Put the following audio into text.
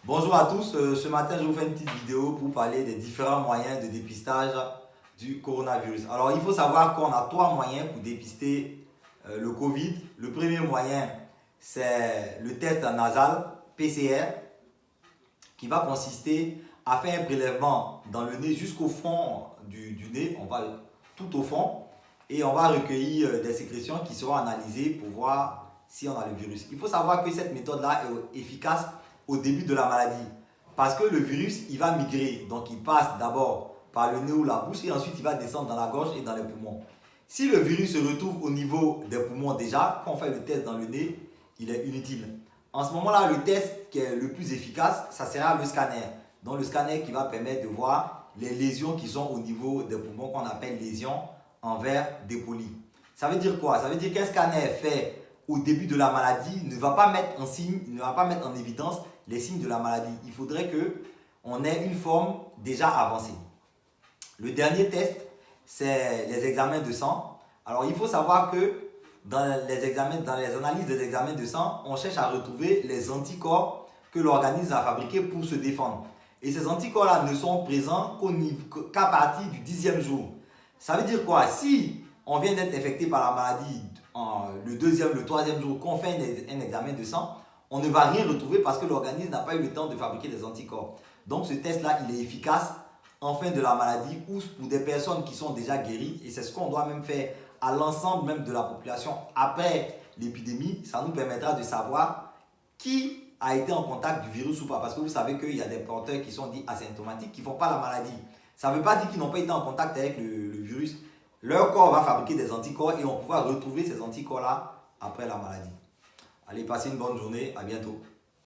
Bonjour à tous, ce matin je vous fais une petite vidéo pour parler des différents moyens de dépistage du coronavirus. Alors il faut savoir qu'on a trois moyens pour dépister le Covid. Le premier moyen c'est le test nasal PCR qui va consister à faire un prélèvement dans le nez jusqu'au fond du nez, on va tout au fond, et on va recueillir des sécrétions qui seront analysées pour voir si on a le virus. Il faut savoir que cette méthode-là est efficace au début de la maladie parce que le virus, il va migrer, donc il passe d'abord par le nez ou la bouche et ensuite il va descendre dans la gorge et dans les poumons. Si le virus se retrouve au niveau des poumons déjà, quand on fait le test dans le nez, il est inutile. En ce moment-là, le test qui est le plus efficace, ça sera le scanner. Donc le scanner qui va permettre de voir les lésions qui sont au niveau des poumons qu'on appelle lésions en verre dépoli. Ça veut dire quoi? Ça veut dire qu'un scanner fait au début de la maladie ne va pas mettre en signe, ne va pas mettre en évidence les signes de la maladie. Il faudrait qu'on ait une forme déjà avancée. Le dernier test, c'est les examens de sang. Alors il faut savoir que dans les analyses des examens de sang, on cherche à retrouver les anticorps que l'organisme a fabriqués pour se défendre. Et ces anticorps-là ne sont présents qu'à partir du 10e jour. Ça veut dire quoi? Si on vient d'être infecté par la maladie le deuxième, le troisième jour, qu'on fait un examen de sang, on ne va rien retrouver parce que l'organisme n'a pas eu le temps de fabriquer des anticorps. Donc ce test-là, il est efficace en fin de la maladie ou pour des personnes qui sont déjà guéries. Et c'est ce qu'on doit même faire à l'ensemble même de la population après l'épidémie. Ça nous permettra de savoir qui a été en contact du virus ou pas. Parce que vous savez qu'il y a des porteurs qui sont dits asymptomatiques, qui ne font pas la maladie. Ça ne veut pas dire qu'ils n'ont pas été en contact avec le virus. Leur corps va fabriquer des anticorps et on pourra retrouver ces anticorps-là après la maladie. Allez, passez une bonne journée. À bientôt.